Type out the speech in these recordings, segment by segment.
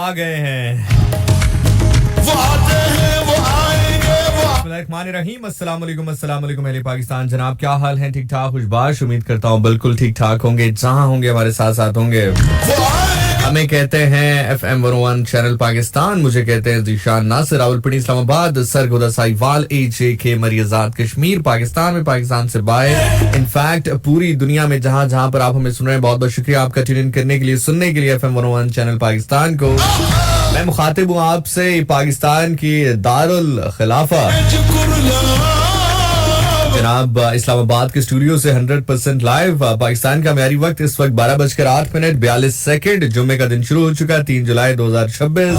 आ गए हैं। वो आते हैं, वो आएंगे, वो बिस्मिल्लाहिर्रहमानिर्रहीम। अस्सलाम वालेकुम, अस्सलाम वालेकुम अहले पाकिस्तान। जनाब क्या हाल है? ठीक ठाक, खुशबाश। उम्मीद करता हूँ बिल्कुल ठीक ठाक होंगे। जहाँ होंगे हमारे साथ साथ होंगे। हमें कहते हैं FM 101 चैनल पाकिस्तान, मुझे कहते हैं जीशान नासिर, रावलपिंडी इस्लामाबाद, सरगोदा साहिवाल, AJK मरियजाद कश्मीर, पाकिस्तान में, पाकिस्तान से बाहर, इनफैक्ट पूरी दुनिया में जहां जहां पर आप हमें सुन रहे हैं। बहुत बहुत शुक्रिया आपका ट्यून इन करने के लिए, सुनने के लिए FM 101 चैनल पाकिस्तान को। मैं मुखातिब हूँ आपसे पाकिस्तान की दारुल खिलाफा जनाब इस्लामाबाद के स्टूडियो से 100% लाइव। पाकिस्तान का म्यारी वक्त इस वक्त 12:08 जुम्मे का दिन शुरू हो चुका, 3 जुलाई 2026।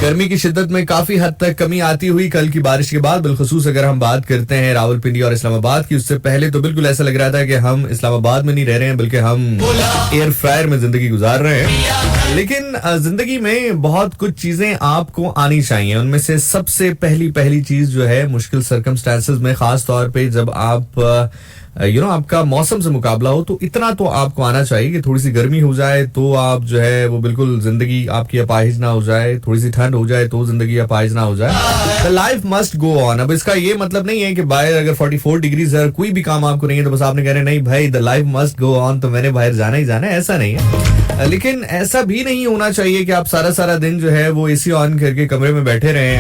गर्मी की शिद्दत में काफी हद तक कमी आती हुई कल की बारिश के बाद, बिलखसूस अगर हम बात करते हैं रावलपिंडी और इस्लामाबाद की। उससे पहले तो बिल्कुल ऐसा लग रहा था कि हम इस्लामाबाद में नहीं रह रहे हैं, बल्कि हम एयर फ्रायर में जिंदगी गुजार रहे हैं। लेकिन जिंदगी में बहुत कुछ चीजें आपको आनी चाहिए। उनमें से सबसे पहली चीज जो है, मुश्किल सर्कमस्टेंसेस में, खास तौर पे जब आप आपका मौसम से मुकाबला हो, तो इतना तो आपको आना चाहिए कि थोड़ी सी गर्मी हो जाए तो आप जो है वो बिल्कुल जिंदगी आपकी अपाहिज ना हो जाए, थोड़ी सी ठंड हो जाए तो जिंदगी अपाहिज ना हो जाए। The life must go on. अब इसका ये मतलब नहीं है कि बाहर अगर 44 डिग्रीज है, कोई भी काम आपको नहीं है, तो बस आपने कह रहे नहीं भाई the life must go on, तो मैंने बाहर जाना ही जाना है, ऐसा नहीं है। लेकिन ऐसा भी नहीं होना चाहिए कि आप सारा दिन जो है वो AC ऑन करके कमरे में बैठे रहे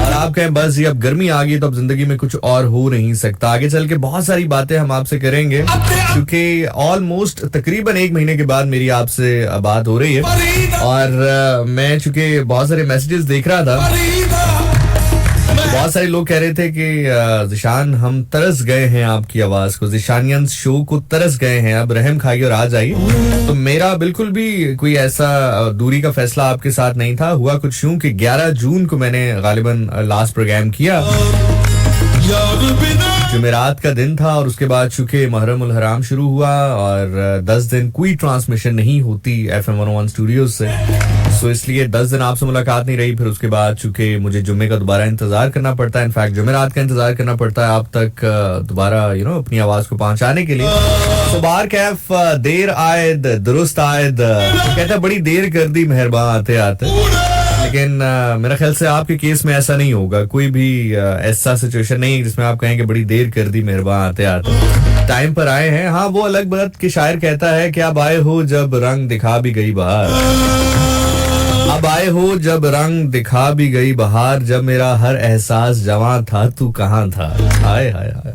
और आप कहें बस ये अब गर्मी आ गई तो अब जिंदगी में कुछ और हो नहीं सकता। आगे चल के बहुत सारी बातें हम आपसे करेंगे, क्योंकि ऑलमोस्ट तकरीबन 1 महीने के बाद मेरी आपसे बात हो रही है। और मैं चूंकि बहुत सारे मैसेजेस देख रहा था, बहुत सारे लोग कह रहे थे कि जिशान हम तरस गए हैं आपकी आवाज को, जिशानियंस शो को तरस गए हैं, अब रहम खाइए और आ जाइए। तो मेरा बिल्कुल भी कोई ऐसा दूरी का फैसला आपके साथ नहीं था। हुआ कुछ यूं कि 11 जून को मैंने गालिबन लास्ट प्रोग्राम किया, जुमेरात का दिन था, और उसके बाद चूंकि मुहर्रम उल हराम शुरू हुआ और 10 दिन कोई ट्रांसमिशन नहीं होती FM 101 स्टूडियो से, सो इसलिए 10 दिन आपसे मुलाकात नहीं रही। फिर उसके बाद चूंकि मुझे जुम्मे का दोबारा इंतजार करना पड़ता है, इनफैक्ट जुमेरात का इंतजार करना पड़ता है आप तक दोबारा अपनी आवाज को पहुंचाने के लिए। तो बार कैफ देर आयद दुरुस्त आयद, कहता बड़ी देर कर दी मेहरबान आते आते। लेकिन मेरा ख्याल से आपके केस में ऐसा नहीं होगा, कोई भी ऐसा सिचुएशन नहीं है जिसमें आप कहेंगे बड़ी देर कर दी मेहरबान आते आते। टाइम पर आए हैं। हाँ, वो अलग बात कि शायर कहता है कि अब आए हो जब रंग दिखा भी गई बहार, अब आए हो जब रंग दिखा भी गई बहार, जब मेरा हर एहसास जवां था तू कहाँ था। हाय हाय हाय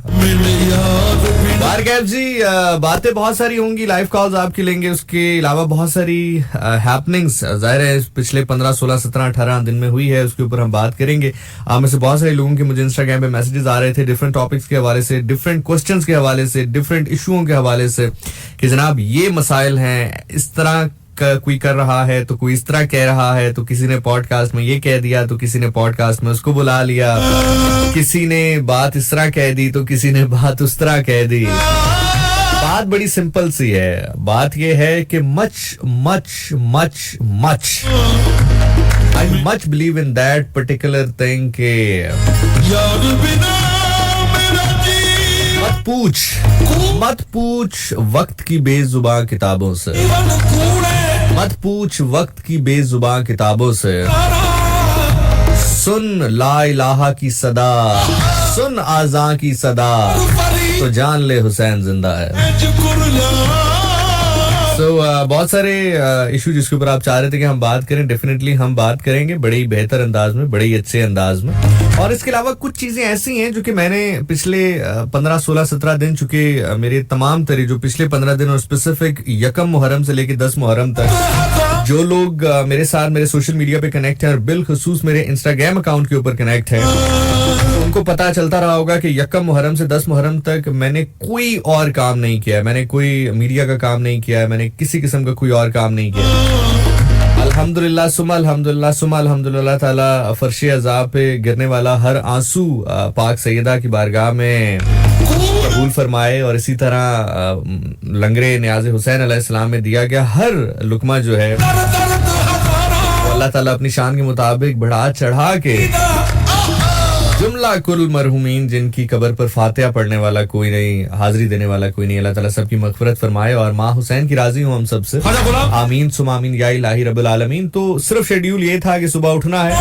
जी, बातें बहुत सारी होंगी, लाइव कॉल्स आपकी लेंगे, उसके अलावा बहुत सारी हैपनिंग्स जाहिर है पिछले 15, 16, 17, 18 दिन में हुई है, उसके ऊपर हम बात करेंगे। आप में से बहुत सारे लोगों के मुझे इंस्टाग्राम पे मैसेजेस आ रहे थे डिफरेंट टॉपिक्स के हवाले से, डिफरेंट क्वेश्चंस के हवाले से, डिफरेंट इशुओं के हवाले से, कि जनाब ये मसाइल हैं, इस तरह कोई कर रहा है तो कोई इस तरह कह रहा है, तो किसी ने पॉडकास्ट में ये कह दिया तो किसी ने पॉडकास्ट में उसको बुला लिया, किसी ने बात इस तरह कह दी तो किसी ने बात उस तरह कह दी। बात बड़ी सिंपल सी है, बात ये है कि much I much believe in that particular thing के मत पूछ वक्त की बेजुबान किताबों से, मत पूछ वक्त की बेजुबान किताबों से, सुन ला इलाहा की सदा, सुन आज़ा की सदा, तो जान ले हुसैन जिंदा है। बहुत सारे इशू जिसके ऊपर आप चाह रहे थे कि हम बात करें, डेफिनेटली हम बात करेंगे बड़े ही बेहतर अंदाज में, बड़े ही अच्छे अंदाज में। और इसके अलावा कुछ चीजें ऐसी हैं जो कि मैंने पिछले 15, 16, 17 दिन, चुके मेरे तमाम तरह जो पिछले 15 दिन और स्पेसिफिक 1 मुहर्रम से लेके 10 मुहर्रम तक जो लोग मेरे साथ मेरे सोशल मीडिया पे कनेक्ट हैं और बिलखसूस मेरे इंस्टाग्राम अकाउंट के ऊपर कनेक्ट हैं, उनको पता चलता रहा होगा कि 1 मुहर्रम से 10 मुहर्रम तक मैंने कोई और काम नहीं किया, मैंने कोई मीडिया का काम नहीं किया, मैंने किसी किस्म का कोई और काम नहीं किया। अल्हम्दुलिल्लाह सुमा अल्हम्दुलिल्लाह ताला फर्शे अज़ाब पे गिरने वाला हर आंसू पाक सैयदा की बारगाह में कबूल फरमाए, और इसी तरह लंगरे न्याज़े हुसैन अलैहिस्सलाम में दिया गया हर लुकमा जो है अल्लाह ताला अपनी शान के मुताबिक बढ़ा चढ़ा के जुमला कुल मरहुमीन जिनकी कब्र पर फातिहा पढ़ने वाला कोई नहीं, हाजिरी देने वाला कोई नहीं, अल्लाह ताला सबकी मगफिरत फरमाए। और माँ हुसैन की राजी हूँ हम सबसे, आमीन सुम आमीन या इलाही रब्बुल आलमीन। तो सिर्फ शेड्यूल ये था कि सुबह उठना है,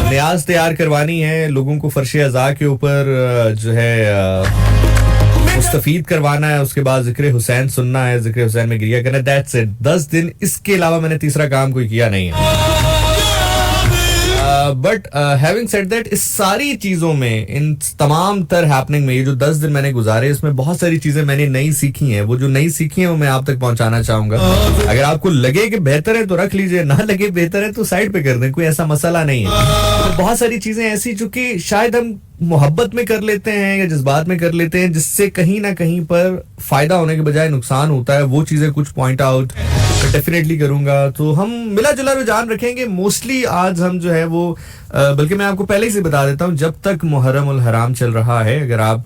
न्याज तैयार करवानी है, लोगों को फर्श अज़ा के ऊपर जो है मुस्तफीद करवाना है, उसके बाद जिक्र हुसैन सुनना है, जिक्र हुसैन में गिरिया करना है। दैट्स इट, 10 दिन। इसके अलावा मैंने तीसरा काम कोई किया नहीं है। बट हैविंग सेड दैट, इस सारी चीजों में, इन तमाम तर हैपनिंग में, ये जो 10 दिन मैंने गुजारे, इसमें बहुत सारी चीजें मैंने नई सीखी हैं। वो जो नई सीखी हैं वो मैं आप तक पहुंचाना चाहूंगा। अगर आपको लगे कि बेहतर है तो रख लीजिए, ना लगे बेहतर है तो साइड पे कर दें, कोई ऐसा मसला नहीं है। तो बहुत सारी चीजें ऐसी जो कि शायद हम मोहब्बत में कर लेते हैं या जज्बात में कर लेते हैं, जिससे कहीं ना कहीं पर फायदा होने के बजाय नुकसान होता है, वो चीजें कुछ पॉइंट आउट डेफिनेटली करूंगा। तो हम मिला जुला रुझान रखेंगे मोस्टली। आज हम जो है वो बल्कि मैं आपको पहले ही से बता देता हूँ, जब तक मुहर्रम उल हराम चल रहा है, अगर आप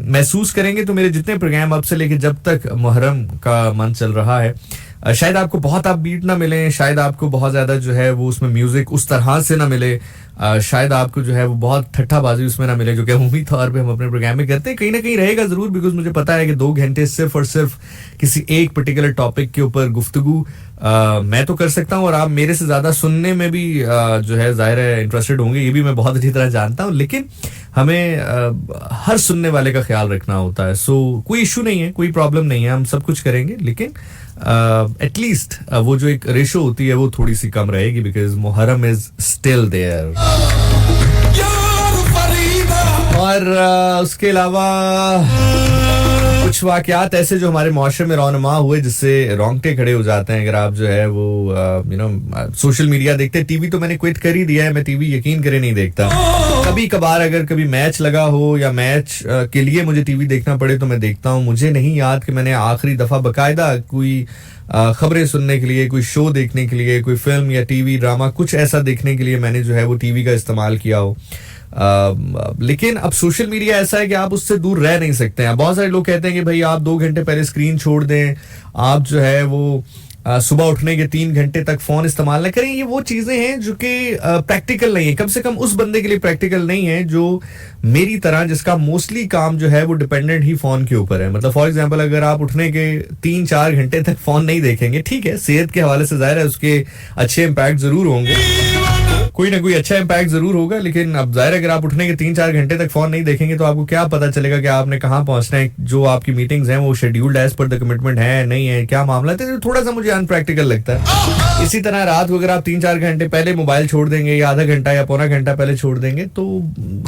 महसूस करेंगे तो मेरे जितने प्रोग्राम अब से लेके जब तक मुहर्रम का मंथ चल रहा है, शायद आपको बहुत आप बीट ना मिले, शायद आपको बहुत ज्यादा जो है वो उसमें म्यूजिक उस तरह से ना मिले, शायद आपको जो है वो बहुत ठट्ठाबाजी उसमें ना मिले, जो कि अमूमी तौर पे हम अपने प्रोग्राम में करते हैं। कहीं ना कहीं रहेगा जरूर, बिकॉज मुझे पता है कि 2 घंटे सिर्फ और सिर्फ किसी एक पर्टिकुलर टॉपिक के ऊपर गुफ्तगू मैं तो कर सकता हूँ, और आप मेरे से ज्यादा सुनने में भी जो है जाहिर है इंटरेस्टेड होंगे, ये भी मैं बहुत अच्छी तरह जानता हूँ। लेकिन हमें हर सुनने वाले का ख्याल रखना होता है। सो कोई इशू नहीं है, कोई प्रॉब्लम नहीं है, हम सब कुछ करेंगे, लेकिन एटलीस्ट वो जो एक रेशो होती है वो थोड़ी सी कम रहेगी, because Muharram is still there. और उसके अलावा कुछ वाकयात ऐसे जो हमारे माशरे में रौनमा हुए, जिससे रोंगटे खड़े हो जाते हैं। अगर आप जो है वो सोशल मीडिया देखते, टीवी तो मैंने क्विट कर ही दिया है, मैं टीवी यकीन करे नहीं देखता। कभी कभार अगर कभी मैच लगा हो या मैच के लिए मुझे टीवी देखना पड़े तो मैं देखता हूँ। मुझे नहीं याद कि मैंने आखिरी दफा बकायदा कोई खबरें सुनने के लिए, कोई शो देखने के लिए, कोई फिल्म या टीवी ड्रामा कुछ ऐसा देखने के लिए मैंने जो है वो टीवी का इस्तेमाल किया हो। लेकिन अब सोशल मीडिया ऐसा है कि आप उससे दूर रह नहीं सकते हैं। बहुत सारे लोग कहते हैं कि भाई आप 2 घंटे पहले स्क्रीन छोड़ दें, आप जो है वो सुबह उठने के 3 घंटे तक फोन इस्तेमाल न करें। ये वो चीजें हैं जो कि प्रैक्टिकल नहीं है, कम से कम उस बंदे के लिए प्रैक्टिकल नहीं है जो मेरी तरह, जिसका मोस्टली काम जो है वो डिपेंडेंट ही फोन के ऊपर है। मतलब फॉर एग्जांपल, अगर आप उठने के 3-4 घंटे तक फोन नहीं देखेंगे, ठीक है, सेहत के हवाले से जाहिर है उसके अच्छे इम्पैक्ट जरूर होंगे, कोई ना कोई अच्छा इम्पैक्ट जरूर होगा। लेकिन अब जाहिर है अगर आप उठने के 3-4 घंटे तक फोन नहीं देखेंगे तो आपको क्या पता चलेगा कि आपने कहाँ पहुंचना है, जो आपकी मीटिंग्स हैं वो scheduled as per the commitment है नहीं है, क्या मामला है। तो थोड़ा सा मुझे अनप्रैक्टिकल लगता है। इसी तरह रात को अगर आप 3-4 घंटे पहले मोबाइल छोड़ देंगे, या आधा घंटा या पौना घंटा पहले छोड़ देंगे, तो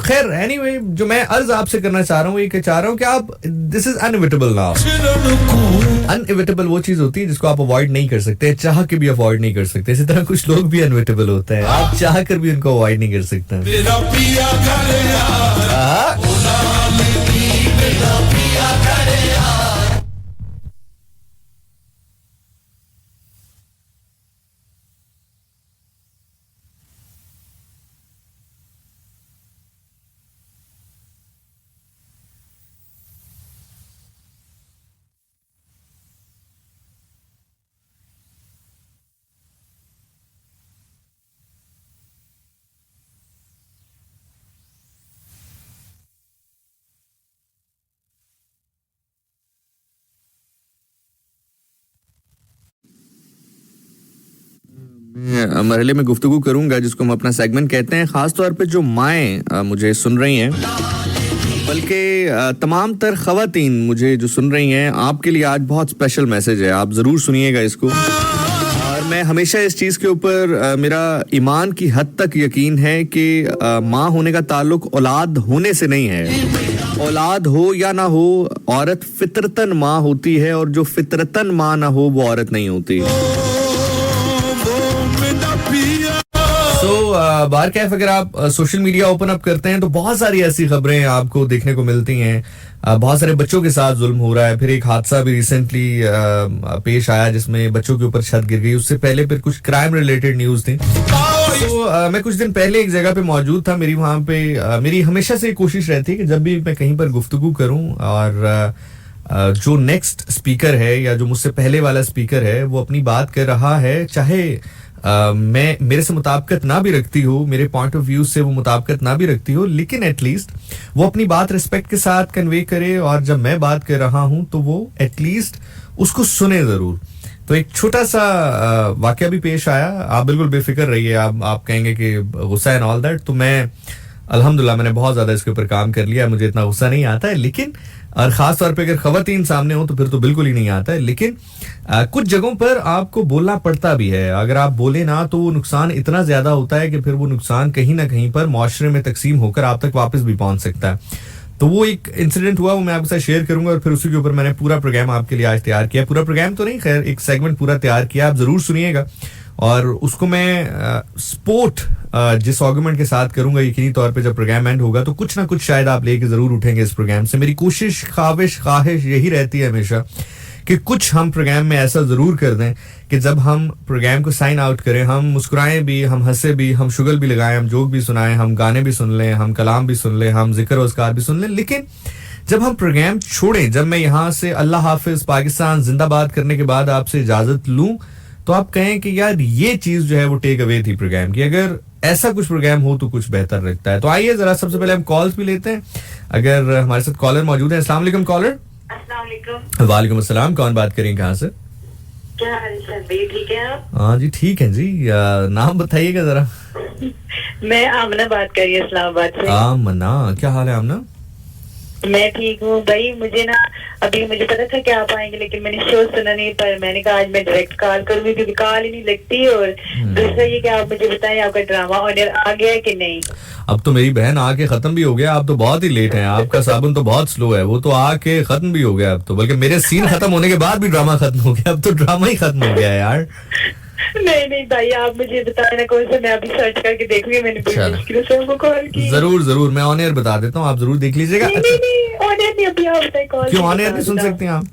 खैर एनीवे, जो मैं अर्ज आपसे करना चाह रहा हूँ, ये चाह रहा हूँ कि आप, दिस इज अनएविटेबल नाउ। अनएविटेबल वो चीज होती है जिसको आप अवॉइड नहीं कर सकते, चाह के भी अवॉइड नहीं कर सकते। इसी तरह कुछ लोग भी अनएविटेबल होते हैं, आप चाह कर भी उनको अवॉइड नहीं कर सकते। मरहले में गुफ्तगू करूंगा जिसको हम अपना सेगमेंट कहते हैं, खासतौर पे जो माएँ मुझे सुन रही हैं, बल्कि तमाम तर खवातीन मुझे जो सुन रही हैं, आपके लिए आज बहुत स्पेशल मैसेज है, आप ज़रूर सुनिएगा इसको। और मैं हमेशा इस चीज़ के ऊपर मेरा ईमान की हद तक यकीन है कि माँ होने का ताल्लुक औलाद होने से नहीं है। औलाद हो या ना हो, औरत फितरतन माँ होती है, और जो फितरतन माँ ना हो वो औरत नहीं होती। बार कैफ अगर आप सोशल मीडिया ओपन अप करते हैं तो बहुत सारी ऐसी खबरें आपको देखने को मिलती हैं। बहुत सारे बच्चों के साथ जुल्म हो रहा है। फिर एक हादसा भी रिसेंटली पेश आया जिसमें बच्चों के ऊपर छत गिर गई। उससे पहले फिर कुछ क्राइम रिलेटेड न्यूज थी। तो मैं कुछ दिन पहले एक जगह पे मौजूद था। मेरी वहां पे मेरी हमेशा से कोशिश रहती है कि जब भी मैं कहीं पर गुफ्तगू करूं और जो नेक्स्ट स्पीकर है या जो मुझसे पहले वाला स्पीकर है वो अपनी बात कर रहा है, चाहे मैं मेरे से मुताबिकत ना भी रखती हो, मेरे पॉइंट ऑफ व्यू से वो मुताबिकत ना भी रखती हो, लेकिन एटलीस्ट वो अपनी बात रिस्पेक्ट के साथ कन्वे करे, और जब मैं बात कर रहा हूं तो वो एटलीस्ट उसको सुने जरूर। तो एक छोटा सा वाकया भी पेश आया, आप बिल्कुल बेफिक्र रहिए, आप कहेंगे कि गुस्सा एंड ऑल दैट, तो मैं अल्हम्दुलिल्लाह मैंने बहुत ज्यादा इसके ऊपर काम कर लिया, मुझे इतना गुस्सा नहीं आता है, लेकिन और खास तौर पे अगर खवातीन सामने हो तो फिर तो बिल्कुल ही नहीं आता है, लेकिन कुछ जगहों पर आपको बोलना पड़ता भी है। अगर आप बोले ना तो वो नुकसान इतना ज्यादा होता है कि फिर वो नुकसान कहीं ना कहीं पर मुआशरे में तकसीम होकर आप तक वापस भी पहुंच सकता है। तो वो एक इंसिडेंट हुआ, वो मैं आपके साथ शेयर करूंगा, और फिर उसी के ऊपर मैंने पूरा प्रोग्राम आपके लिए आज तैयार किया। पूरा प्रोग्राम तो नहीं, खैर एक सेगमेंट पूरा तैयार किया, आप जरूर सुनिएगा। और उसको मैं स्पोर्ट जिस आर्गुमेंट के साथ करूंगा, यकीनी तौर पे जब प्रोग्राम एंड होगा तो कुछ ना कुछ शायद आप लेके जरूर उठेंगे इस प्रोग्राम से। मेरी कोशिश, ख्वाहिश यही रहती है हमेशा कि कुछ हम प्रोग्राम में ऐसा जरूर कर दें कि जब हम प्रोग्राम को साइन आउट करें, हम मुस्कुराएं भी, हम हंसे भी, हम शुगल भी लगाएं, हम जोक भी सुनाएं, हम गाने भी सुन लें, हम कलाम भी सुन लें, हम जिक्र उसकार भी सुन लें, लेकिन जब हम प्रोग्राम छोड़ें, जब मैं यहाँ से अल्लाह हाफिज पाकिस्तान जिंदाबाद करने के बाद आपसे इजाजत लूं, तो आप कहें कि यार ये चीज जो है वो टेक अवे थी प्रोग्राम की। अगर ऐसा कुछ प्रोग्राम हो तो कुछ बेहतर लगता है। तो आइए जरा सबसे पहले हम कॉल्स भी लेते हैं, अगर हमारे साथ कॉलर मौजूद है। अस्सलाम वालेकुम कॉलर। वालेकुम अस्सलाम, कौन बात करें, कहाँ से? क्या हाल है भाई, ठीक है आप? हाँ जी ठीक है जी, नाम बताइएगा जरा। मैं आमना बात कर रही हूँ इस्लामाबाद से। आमना, क्या हाल है आमना? मैं ठीक हूँ भाई। मुझे ना अभी मुझे पता था कि आप आएंगे, लेकिन मैंने शो सुना नहीं, पर मैंने कहा आज मैं डायरेक्ट कॉल करूंगी क्योंकि कॉल ही नहीं लगती। और दूसरा ये कि आप मुझे बताएं आपका ड्रामा ऑनर आ गया है कि नहीं? अब तो मेरी बहन आके खत्म भी हो गया, आप तो बहुत ही लेट हैं, आपका साबुन तो बहुत स्लो है, वो तो आके खत्म भी हो गया अब तो, बल्कि मेरे सीन खत्म होने के बाद भी ड्रामा खत्म हो गया, अब तो ड्रामा ही खत्म हो गया यार। नहीं भाई, आप मुझे बताए ना कौन सा, मैं अभी सर्च करके देखूंगी। मैंने बड़ी मुश्किल से आपको कॉल की। जरूर मैं ऑन एयर बता देता हूँ, आप जरूर देख लीजिएगा। नहीं ऑन एयर नहीं, अभी आप बताए कॉल। क्यों ऑन एयर नहीं सुन सकते हैं आप?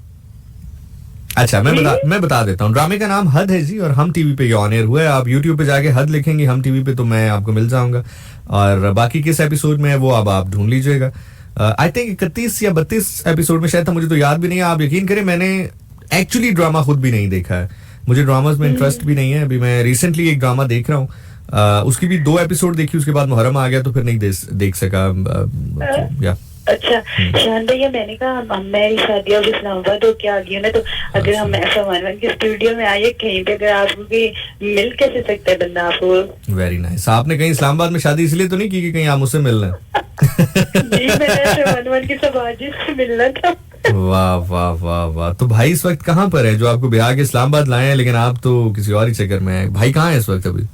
अच्छा मैं बता देता हूँ। ड्रामे का नाम हद है जी, और हम टीवी पे ये ऑन एयर हुआ है। आप यूट्यूब पे जाके हद लिखेंगे हम टीवी पे तो मैं आपको मिल जाऊंगा, और बाकी किस एपिसोड में है वो अब आप ढूंढ लीजिएगा। आई थिंक 31 या 32 एपिसोड में शायद था, मुझे तो याद भी नहीं है। आप यकीन करें मैंने एक्चुअली ड्रामा खुद भी नहीं देखा है, मुझे ड्रामास में इंटरेस्ट भी नहीं है। अभी मैं रिसेंटली एक ड्रामा देख रहा हूँ, उसकी भी 2 एपिसोड देखी, उसके बाद मुहर्रम आ गया तो फिर नहीं देख सका। या अच्छा शान भैया, मैंने कहा मेरी शादी अब इस्लामाबाद हो के आ गई है ना, तो अगर हम ऐसा वन के स्टूडियो में आए कहीं पे, अगर आपको मिल कैसे सकता है बंदा आपको? Very nice. आपने कहीं इस्लामाबाद में शादी इसलिए तो नहीं की कि कहीं आप मुझसे मिलना? जी मैंने ऐसे वन की समाजी से मिलना था। वाह। तो भाई इस वक्त कहाँ पर है जो आपको बिहार के इस्लामाबाद लाए हैं, लेकिन आप तो किसी और ही चक्कर में है? भाई कहाँ है इस वक्त अभी?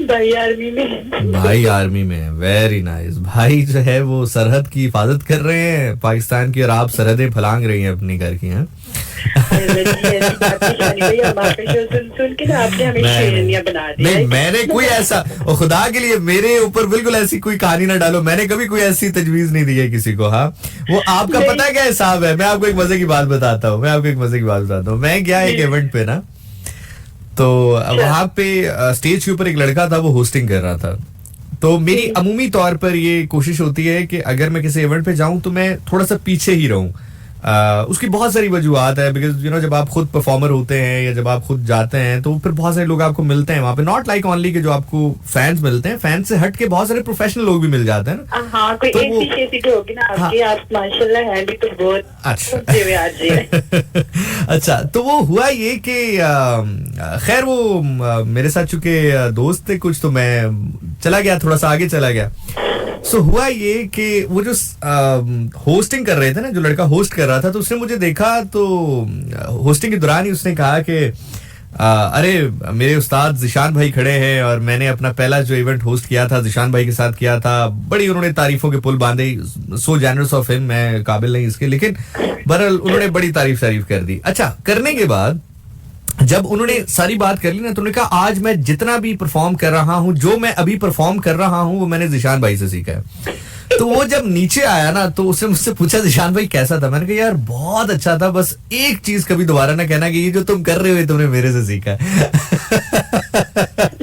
भाई आर्मी में। भाई आर्मी में है, वेरी नाइस। भाई जो है वो सरहद की हिफाजत कर रहे हैं पाकिस्तान की, और आप सरहदें फलांग रही हैं अपनी घर की। हैं नहीं मैंने कोई ऐसा, और खुदा के लिए मेरे ऊपर बिल्कुल ऐसी कोई कहानी ना डालो, मैंने कभी कोई ऐसी तजवीज नहीं दी है किसी को। हाँ वो आपका पता क्या हिसाब है, मैं आपको एक मजे की बात बताता हूँ। मैं गया एक इवेंट पे ना, तो वहां पे स्टेज के ऊपर एक लड़का था, वो होस्टिंग कर रहा था। तो मेरी अमूमी तौर पर ये कोशिश होती है कि अगर मैं किसी इवेंट पे जाऊं तो मैं थोड़ा सा पीछे ही रहूं। उसकी बहुत सारी वजूहत है, बिकॉज जब आप खुद परफॉर्मर होते हैं या जब आप खुद जाते हैं तो फिर बहुत सारे लोग आपको मिलते हैं वहां पे, नॉट लाइक ओनली के जो आपको फैंस मिलते हैं, फैंस से हट के बहुत सारे प्रोफेशनल लोग भी मिल जाते हैं ना। हाँ, कोई तो होगी ना आपकी, आप माशाल्लाह है भी तो बहुत अच्छा। अच्छा तो वो हुआ ये कि खैर वो मेरे साथ चूंकि दोस्त थे कुछ, तो मैं चला गया, थोड़ा सा आगे चला गया। सो हुआ ये कि वो जो होस्टिंग कर रहे थे ना, जो लड़का होस्ट कर रहा था, तो उसने मुझे देखा, तो होस्टिंग के दौरान ही उसने कहा कि अरे मेरे उस्ताद जिशान भाई खड़े हैं, और मैंने अपना पहला जो इवेंट होस्ट किया था जिशान भाई के साथ किया था। बड़ी उन्होंने तारीफों के पुल बांधे, सो जेनरस ऑफ हिम, मैं काबिल नहीं इसके, लेकिन बहरहाल उन्होंने बड़ी तारीफ कर दी। अच्छा करने के बाद जब उन्होंने सारी बात कर ली ना, तो उन्होंने कहा आज मैं जितना भी परफॉर्म कर रहा हूं, जो मैं अभी परफॉर्म कर रहा हूं, वो मैंने जिशान भाई से सीखा है। तो वो जब नीचे आया ना, तो उसने मुझसे पूछा जिशान भाई कैसा था? मैंने कहा यार बहुत अच्छा था, बस एक चीज कभी दोबारा ना कहना कि ये जो तुम कर रहे हो तुमने मेरे से सीखा है।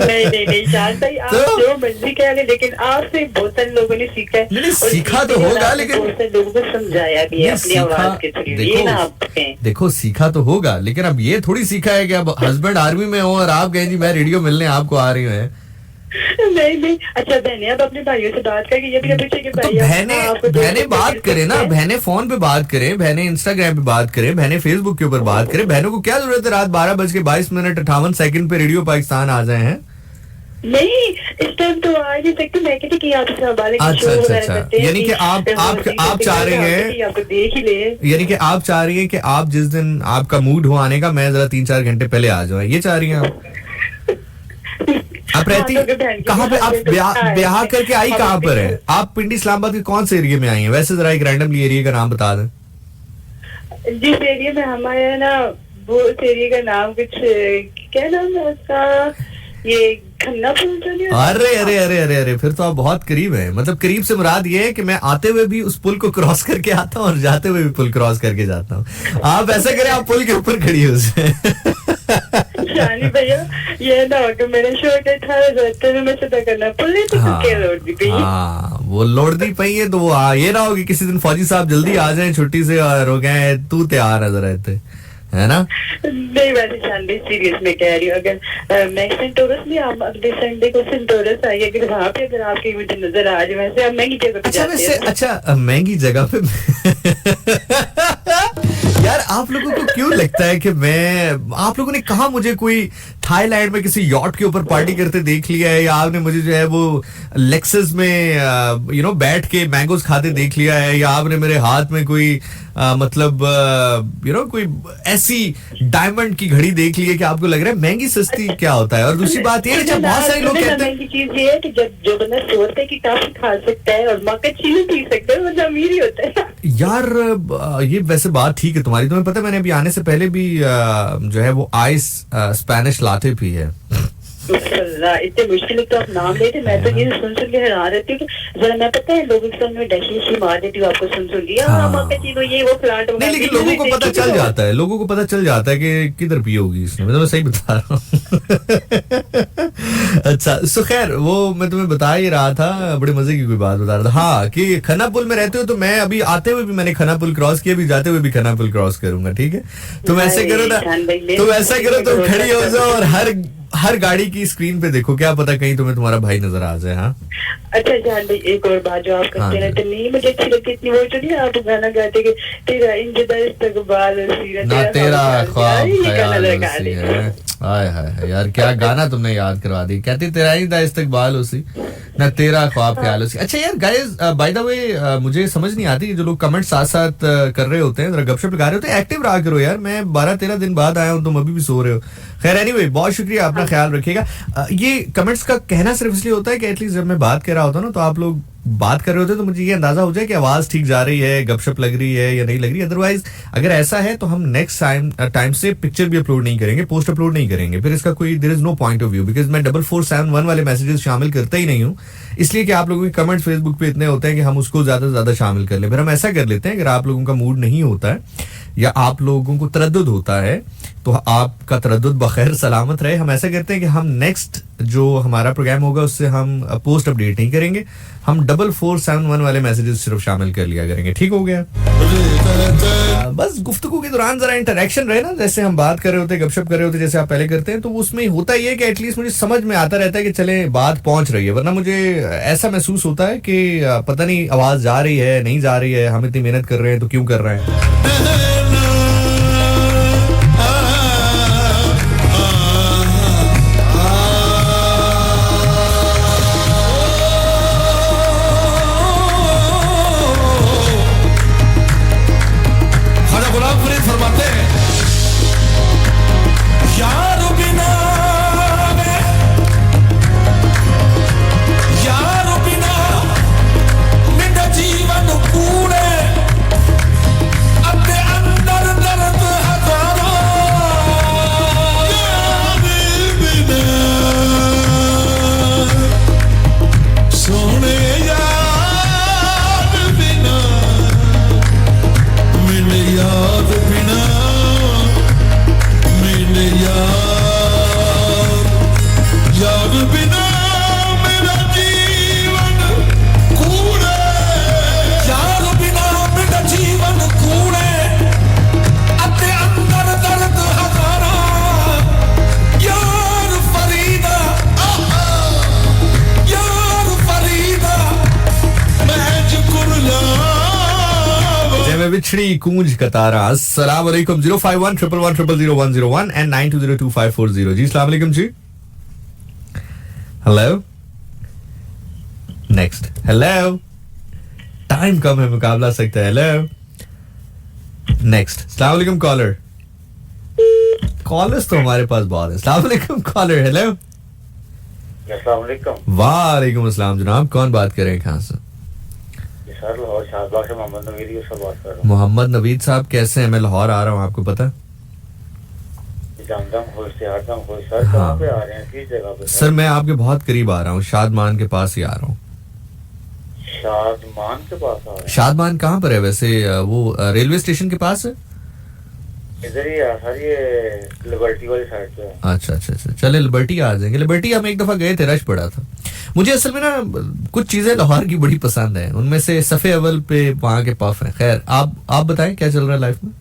नहीं शान भाई, आप तो- जो मर्जी कह लें, लेकिन आपसे बहुत सारे लोगों ने सीखा है। नहीं, और सीखा तो सीखने के होगा, बाद लेकिन- बहुत सारे लोगों को समझाया भी है नहीं, अपनी आवाज के थ्रू, ये ना आप कहें। देखो सीखा तो होगा, लेकिन अब ये थोड़ी सीखा है कि अब हस्बैंड आर्मी में हो और आप कहें जी मैं रेडियो मिलने आपको आ रही हूँ। नहीं अच्छा बहने, अब अपने भाइयों से बात करके ये भी ना पूछे कि तो भाई बहने बात करें ना, बहने फोन पे बात करें, बहने इंस्टाग्राम पे बात करें, बहने फेसबुक के ऊपर बात करें। बहनों को क्या जरूरत है रात 12:22 पे रेडियो पाकिस्तान आ जाए हैं। नहीं, इस टाइम तो आ नहीं सकते। मैं कहती कि आप सवाल अच्छा, यानी कि आप चाह रही हैं, आपको देख ही ले, यानी कि आप चाह रही हैं कि आप जिस दिन आपका मूड हो आने का, मैं जरा 3-4 घंटे पहले आ जाऊँ, ये चाह रही हैं आप? आप रहती कहाँ पे? आप ब्याह करके आई कहाँ पर है? आप पिंडी इस्लामाबाद के कौन से एरिया में आई हैं? वैसे जरा एक रैंडमली एरिया का नाम बता दें। जिस एरिया में हमारे है ना, वो उस एरिया का नाम कुछ, क्या नाम है उसका, ये खन्ना पुल तो नहीं होता? अरे फिर तो आप बहुत करीब हैं। मतलब करीब से मुराद ये है कि मैं आते हुए भी उस पुल को क्रॉस करके आता हूँ और जाते हुए भी पुल क्रॉस करके जाता हूँ। आप ऐसा करें, आप पुल के ऊपर खड़ी हो शानी भैया, ये ना हो कि मेरे शो के 18,000 में से करना पुल नहीं, तो क्या लोड दी गई? हाँ, वो लोड दी पई है, तो वो ये ना हो कि किसी दिन फौजी साहब जल्दी आ जाएं छुट्टी से और हो गए तू तैयार नजर रहते, है ना? नहीं, वैसे शानदार सीरियस में कह रही हूँ, अगर मैं सेंटोरस में, आप अगले संडे को सेंटोरस आइए, अगर वहाँ पे अगर आपकी मुझे नजर आ जाए, वैसे आप महंगी जगह पे जाते हैं। अच्छा महंगी जगह पे यार आप लोगों को क्यों लगता है कि आप लोगों ने कहा मुझे कोई थाईलैंड में किसी यॉट के ऊपर पार्टी करते देख लिया है, या आपने मुझे जो है वो लेक्सस में बैठ के मैंगोज खाते देख लिया है, या आपने मेरे हाथ में कोई मतलब कोई ऐसी डायमंड की घड़ी देख ली है कि आपको लग रहा है महंगी सस्ती क्या होता है। और दूसरी बात ये है, जब बहुत सारे लोग कहते हैं, चीज ये है कि जब जो बंदा सोचता है कि काफी खा सकता है और मक्का चीनी पी सकता है, मतलब अमीर ही होता है यार। ये वैसे बात ठीक है तुम्हारी। तुम्हें पता है मैंने अभी आने से पहले भी जो है वो आइस स्पेनिश लाते पी है। इतने मुश्किल तो आप नाम लेते, मैं तो ये सुन के हैरान रहती हूँ कि जरा, मैं पता है लोगों के सामने डैशी मार देती हूँ आपको सुन के, ये वो प्लांट। नहीं, लेकिन लोगों को पता चल जाता है, लोगों को पता चल जाता है कि किधर पी होगी इसने। मैं सही बता रहा हूँ। अच्छा, सो खैर वो मैं तुम्हें बता ही रहा था, बड़े मजे की कोई बात बता रहा था। हाँ, कि खन्ना पुल में रहते हो, तो मैं अभी आते हुए भी मैंने खन्ना पुल क्रॉस किया, अभी जाते हुए भी खन्ना पुल क्रॉस करूंगा, ठीक है? तुम ऐसे करो ना, तुम खड़ी हो जाओ और हर गाड़ी की स्क्रीन पे देखो, क्या पता कहीं तुम्हें तुम्हारा भाई नजर आ जाए। हाँ, अच्छा जान भाई, एक और बात जो आप करते रहते, नहीं मुझे अच्छी लगती इतनी, वो जो नहीं आप गाना गाते कि तेरा इंजदा इस्तकबाल ना तेरा ख्वाब ख्याल उसी है। हाय हाय यार, क्या गाना तुमने याद करवा दी। कहती तेरा ही दा इस्तकबाल उसी, ना तेरा ख्वाब ख्याल उसी। अच्छा यार गाइस, बाय द वे मुझे समझ नहीं आती जो लोग कमेंट साथ साथ कर रहे होते हैं, जरा गपशप लगा रहे होते हैं, एक्टिव रहा करो यार। मैं 12-13 दिन बाद आया हूँ, तुम अभी भी सो रहे हो। खैर एनीवे, बहुत शुक्रिया, अपना ख्याल रखिएगा। ये कमेंट्स का कहना सिर्फ इसलिए होता है कि एटलीस्ट जब मैं बात कर रहा होता हूँ ना, तो आप लोग बात कर रहे होते तो मुझे ये अंदाजा हो जाए कि आवाज ठीक जा रही है, गपशप लग रही है या नहीं लग रही। अदरवाइज अगर ऐसा है तो हम नेक्स्ट टाइम से पिक्चर भी अपलोड नहीं करेंगे, पोस्ट अपलोड नहीं करेंगे, फिर इसका कोई there is no point of view, because मैं 4471 वाले मैसेजेस शामिल करता ही नहीं हूँ, इसलिए कि आप लोगों के कमेंट्स फेसबुक पे इतने होते हैं कि हम उसको ज्यादा से ज्यादा शामिल कर लें। फिर हम ऐसा कर लेते हैं, अगर आप लोगों का मूड नहीं होता है या आप लोगों को तरद्दुद होता है, तो आपका तरद्दुद बखैर सलामत रहे। हम ऐसा करते हैं कि हम नेक्स्ट जो हमारा प्रोग्राम होगा उससे हम पोस्ट अपडेट नहीं करेंगे, हम 4471 वाले मैसेजेस सिर्फ शामिल कर लिया करेंगे। ठीक हो गया? बस गुफ्तगू के दौरान जरा इंटरेक्शन रहे ना, जैसे हम बात कर रहे होते, गपशप कर रहे होते, जैसे आप पहले करते हैं, तो उसमें होता ही है कि एटलीस्ट मुझे समझ में आता रहता है कि चले बात पहुंच रही है। वरना मुझे ऐसा महसूस होता है कि पता नहीं आवाज जा रही है नहीं जा रही है, हम इतनी मेहनत कर रहे हैं तो क्यों कर रहे हैं। जीवन कूड़े अद्दे बिछड़ी कूंज कतारा। अस्सलाम वालेकुम। 05111000101 एंड 92025440। जी अस्सलाम वालेकुम जी। Hello next. हेलो टाइम कम है, मुकाबला सकता है। Hello next. अस्सलाम वालेकुम कॉलर। कॉलर्स तो हमारे पास बहुत है। अस्सलाम वालेकुम कॉलर। हेलो अस्सलाम वालेकुम। वालेकुम अस्सलाम जनाब, कौन बात कर रहे हैं, कहाँ से? सर लाहौर शाहबाग से मोहम्मद नवीद यूसुफ बात कर रहा हूँ। मोहम्मद नवीद साहब कैसे हैं? मैं लाहौर आ रहा हूँ, आपको पता है? दमदम खुश से हरदम खुश। सर हाँ। कहाँ पे आ रहे हैं, किस जगह पे? सर मैं आपके बहुत करीब आ रहा हूँ, शादमान के पास ही आ रहा हूँ। शादमान के पास आ रहे हैं? शादमान कहाँ पर है वैसे? वो रेलवे स्टेशन के पास है। इधर ही है सर, ये लिबर्टी वाली साइड पे है। अच्छा अच्छा अच्छा, चले लिबर्टी आ जाएंगे। लिबर्टी हम एक दफा गए थे, रश पड़ा था। मुझे असल में ना कुछ चीजें लाहौर की बड़ी पसंद है, उनमें से सफे अव्वल पे वहाँ के पफ हैं। खैर आप बताएं क्या चल रहा है लाइफ में?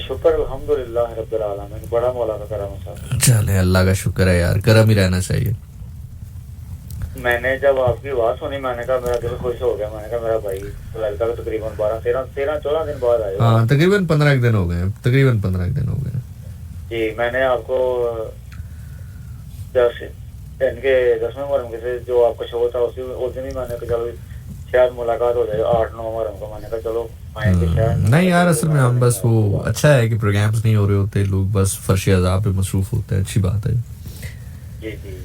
शुक्र अल्हम्दुलिल्लाह रब्बिल आलमीन, बड़ा मौला का करम है साहब। चले अल्लाह का शुक्र है यार, करम ही रहना चाहिए। मैंने जब आपकी आवाज सुनी, मैंने कहा मेरा दिल खुश हो गया। मैंने कहा मेरा भाई लड़का तो तकरीबन 12-13-14 दिन बाद आया। हाँ तकरीबन 15 दिन हो गए, तकरीबन 15 दिन हो गए। जी मैंने आपको इनके 10वें मुहर्रम के से जो आपका शो था उस दिन ही मैंने कहा चलो शायद मुलाकात हो जाए 8-9 मुहर्रम को। मैंने कहा चलो आएंगे शायद। नहीं यार, असल में हम बस वो अच्छा है कि प्रोग्राम्स नहीं हो रहे होते, लोग बस फर्श अज़ाब पे मसरूफ होते हैं, अच्छी बात है। जी जी।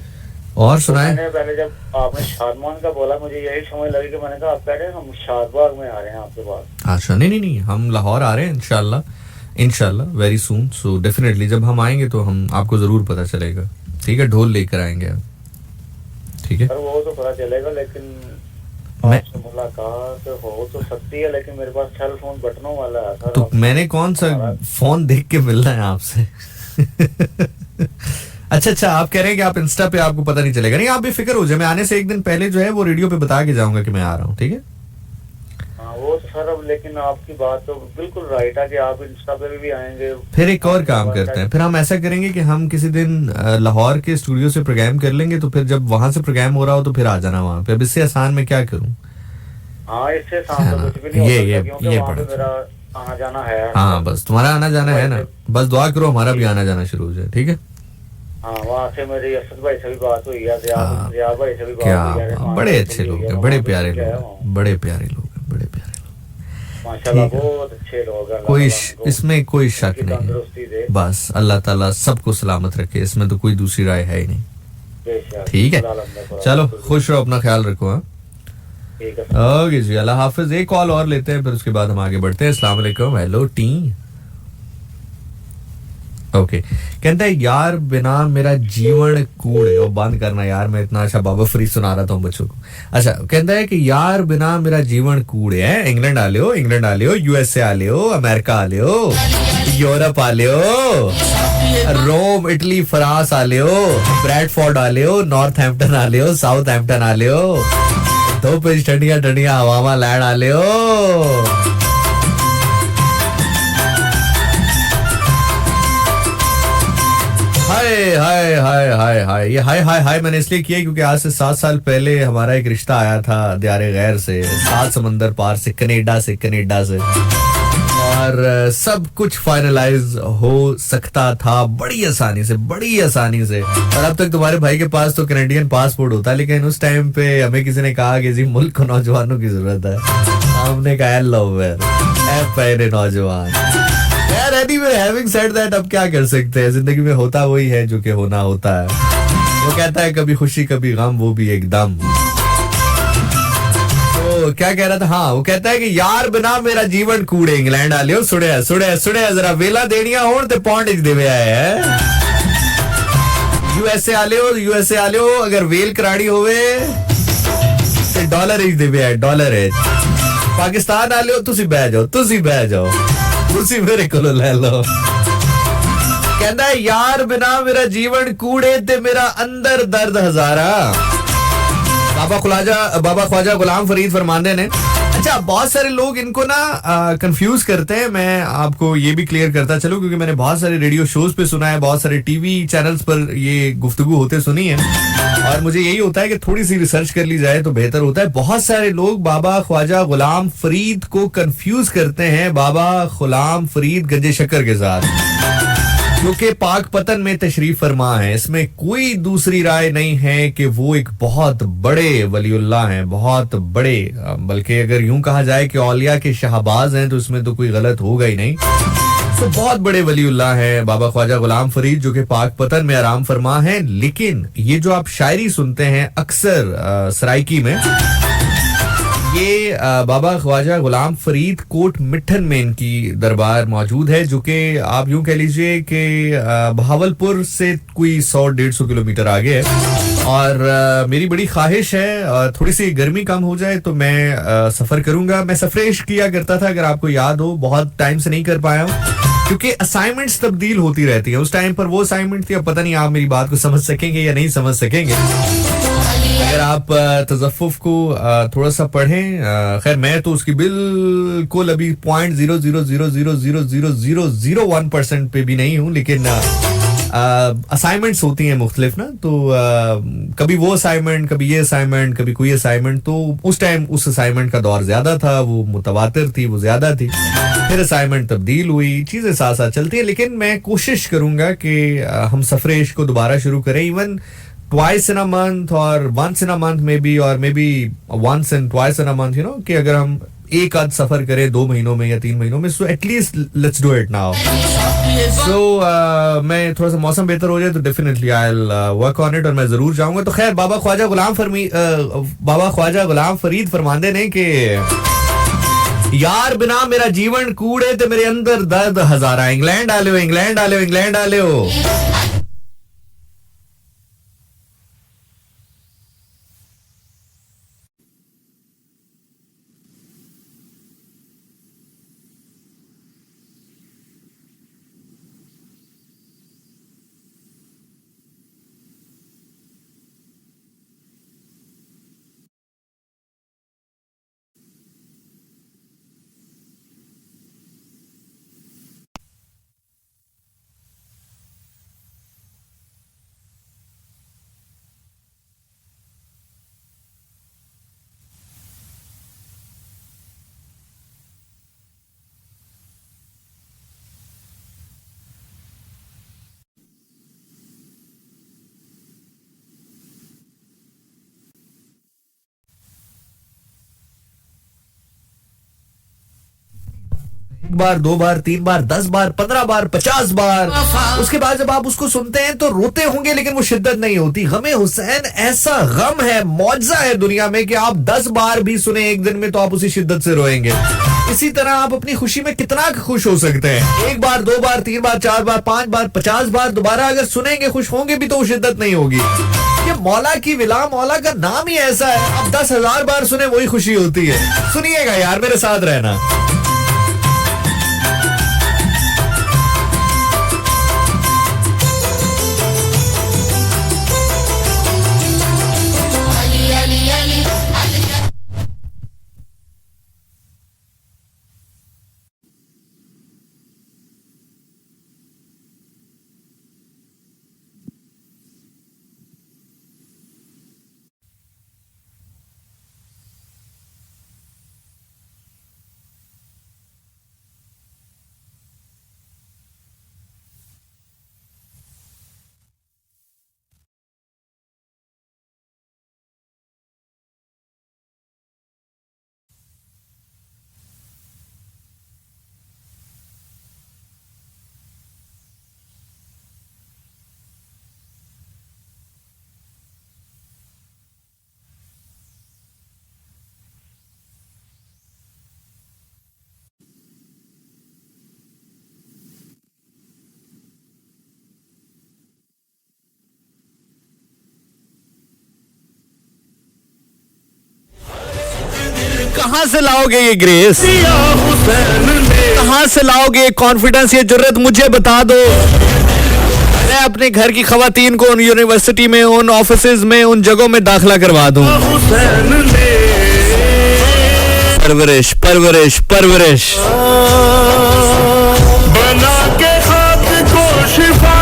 और तो सुनाएं। मैंने पहले जब आपने शादमान का बोला, मुझे यही समझ लगी कि मैंने कहा आप कह रहे हैं हम शादबाग में आ रहे हैं आपके पास। अच्छा नहीं, हम लाहौर आ रहे हैं इंशाल्लाह वेरी सून। सो डेफिनेटली जब हम आएंगे तो हम आपको जरूर पता चलेगा, ठीक है? ढोल लेकर आएंगे हम, ठीक है? सर वो तो पता चलेगा, लेकिन मैं- आपसे मुलाकात हो तो सकती है, लेकिन मेरे पास सेल फोन बटनों वाला है सर। तो मैंने कौन सा फोन देख के मिलना है आपसे? अच्छा, आप कह रहे हैं कि आप इंस्टा पे आपको पता नहीं चलेगा। नहीं, आप बेफिक्र हो जाए, मैं आने से एक दिन पहले जो है वो रेडियो पे बता के जाऊंगा कि मैं आ रहा हूँ, ठीक है? हाँ वो तो सर, अब लेकिन आपकी बात तो बिल्कुल राइट है कि आप इंस्टा पे भी आएंगे। फिर एक और काम करते हैं, फिर हम ऐसा करेंगे कि हम किसी दिन लाहौर के स्टूडियो से प्रोग्राम कर लेंगे, तो फिर जब वहां से प्रोग्राम हो रहा हो तो फिर आ जाना वहां पे। अब इससे आसान मैं क्या करूँ? हाँ इससे आसान तो कुछ भी नहीं हो सकता, क्योंकि ये वहाँ पे पड़ा। मेरा आना जाना है। हाँ बस तुम्हारा आना जाना है ना, बस दुआ करो हमारा भी आना जाना शुरू हो जाए, ठीक है? हाँ वहाँ से मेरी असद भाई से भी बात हुई है, हाँ। जियाद भाई से भी बात क्या हुई है। बड़े अच्छे लोग हैं, बड़े प्यारे लोग हैं, बड़े प्यारे लोग हैं, बड़े प्यारे लोग। माशाल्लाह ठीक है। बहुत अच्छे लोग हैं। कोई अल्लाह उनको इसमें कोई शक उनकी नहीं है, तंदुरुस्ती दे। बस अल्लाह ताला सबको सलामत रखे, इसमें तो कोई दूसरी राय है ही नहीं। बेशक। ठीक है, अल्लाह लंबे पर चलो आपको खुश रहो, अपना ख्याल रखो। हाँ ठीक है। ओके जी, अल्लाह हाफिज। एक कॉल और लेते हैं, फिर उसके बाद हम आगे बढ़ते हैं। अस्सलाम वालेकुम। Hello T. ओके, कहता है यार बिना मेरा जीवन कूड़े। और बंद करना यार, मैं इतना अच्छा बाबा फ्री सुना रहा था बच्चों को। अच्छा, कहता है कि यार बिना मेरा जीवन कूड़े है। इंग्लैंड आ लियो, यूएसए आ लियो, अमेरिका आ लियो, यूरोप आ लियो, रोम, इटली, फ्रांस आ लियो, ब्रैडफोर्ड आ लियो, नॉर्थ हैम्पटन आ लियो, साउथ हैम्पटन आ लियो, दो पेज ठंडिया हवामा लैंड आ लियो। हाय हाय हाय हाय हाय, ये हाय हाय हाय मैंने इसलिए किया क्योंकि आज से 7 साल पहले हमारा एक रिश्ता आया था दियारे गैर से, 7 समंदर पार से, कनाडा से, और सब कुछ फाइनलाइज हो सकता था बड़ी आसानी से। और अब तक तुम्हारे भाई के पास तो कैनेडियन पासपोर्ट होता, लेकिन उस टाइम पे हमें किसी ने कहा कि जी मुल्क को नौजवानों की जरूरत है। हमने कहा लव पहले नौजवान। यार एनीवे, हैविंग सेड दैट, अब क्या कर सकते हैं, जिंदगी में होता वही है जो कि होना होता है। वो कहता है कभी खुशी कभी गम, वो भी एकदम। तो क्या कह रहा था? हाँ, वो कहता है कि यार बिना मेरा जीवन कूड़े। इंग्लैंड आ लियो, सुड़े जरा वेला देनिया होण ते पौंड च देवे आए है। यूएसए आ लियो, अगर वेल कराड़ी होवे ते डॉलर च देवे आए, डॉलर है। पाकिस्तान आ लियो, तुसी बह जाओ, तुसी मेरे को ले लो। कहता है यार बिना मेरा जीवन कूड़े ते मेरा अंदर दर्द हजारा। बाबा ख्वाजा गुलाम फरीद फरमांदे ने, अच्छा, बहुत सारे लोग इनको ना कंफ्यूज करते हैं। मैं आपको ये भी क्लियर करता चलूं, क्योंकि मैंने बहुत सारे रेडियो शोज पे सुना है, बहुत सारे टीवी चैनल्स पर ये गुफ्तगू होते सुनी है, और मुझे यही होता है कि थोड़ी सी रिसर्च कर ली जाए तो बेहतर होता है। बहुत सारे लोग बाबा ख्वाजा गुलाम फरीद को कंफ्यूज करते हैं बाबा गुलाम फरीद गंजे शक्कर के साथ, जो कि पाक पतन में तशरीफ फरमा है। इसमें कोई दूसरी राय नहीं है कि वो एक बहुत बड़े वलीउल्लाह हैं, बहुत बड़े, बल्कि अगर यूं कहा जाए कि औलिया के शहबाज हैं तो इसमें तो कोई गलत होगा ही नहीं। तो बहुत बड़े वलीउल्लाह हैं बाबा ख्वाजा गुलाम फरीद, जो कि पाक पतन में आराम फरमा है। लेकिन ये जो आप शायरी सुनते हैं अक्सर सराइकी में, ये बाबा ख्वाजा गुलाम फरीद कोट मिठन में इनकी दरबार मौजूद है, जो कि आप यूं कह लीजिए कि बहावलपुर से कोई 100-150 किलोमीटर आगे है। और मेरी बड़ी ख्वाहिश है थोड़ी सी गर्मी कम हो जाए तो मैं सफर करूंगा। मैं सफरेश किया करता था, अगर आपको याद हो, बहुत टाइम से नहीं कर पाया हूँ क्योंकि असाइनमेंट्स तब्दील होती रहती है। उस टाइम पर वो असाइनमेंट थी, अब पता नहीं आप मेरी बात को समझ सकेंगे या नहीं समझ सकेंगे। अगर आप तज़फ़्फ़ुफ़ को थोड़ा सा पढ़ें, खैर मैं तो उसकी बिल्कुल अभी 0.000000001% पे भी नहीं हूँ, लेकिन असाइनमेंट्स होती हैं मुख्तलिफ ना, तो कभी वो असाइनमेंट, कभी ये असाइनमेंट, कभी कोई असाइनमेंट, तो उस टाइम उस असाइनमेंट का दौर ज्यादा था, वो मुतवातिर थी, वो ज्यादा थी। फिर असाइनमेंट तब्दील हुई, चीजें साथ साथ चलती है। लेकिन मैं कोशिश करूंगा कि हम सफरेश को दोबारा शुरू करें, even twice in a month और once in a month maybe, और maybe once and twice in a month, you know, कि अगर हम एक आध सफर करें 2 महीनों में या 3 महीनों में, so at least let's do it now. So मैं थोड़ा सा मौसम बेहतर हो जाए तो definitely I'll work on it, और मैं जरूर जाऊंगा। तो खैर बाबा ख्वाजा गुलाम फरीद फरमांदे ने कि यार बिना मेरा जीवन कूड़े ते मेरे अंदर दर्द हजारा, इंग्लैंड आले हो, इंग्लैंड आले हो, इंग्लैंड आले हो। एक बार, 2 बार, 3 बार, 10 बार, 15 बार, 50 बार, उसके बाद जब आप उसको सुनते हैं तो रोते होंगे, लेकिन वो शिद्दत नहीं होती। गमे हुसैन ऐसा गम है, मौजज़ा है दुनिया में, कि आप 10 बार भी सुने एक दिन में तो आप उसी शिद्दत से रोएंगे। इसी तरह आप अपनी खुशी में कितना खुश हो सकते हैं, 1 बार, 2 बार, 3 बार, 4 बार, 5 बार, 50 बार दोबारा अगर सुनेंगे, खुश होंगे भी, तो वो शिद्दत नहीं होगी। ये मौला की विला, मौला का नाम ही ऐसा है, आप 10,000 बार सुने वही खुशी होती है। सुनिएगा यार, मेरे साथ रहना। कहां से लाओगे ये ग्रेस, कहां से लाओगे कॉन्फिडेंस, ये जुर्रत, मुझे बता दो। मैं अपने घर की खवातीन को उन यूनिवर्सिटी में, उन ऑफिसेज में, उन जगहों में दाखिला करवा दूं। परवरिश परवरिश परवरिश। बना के खाक को शिफा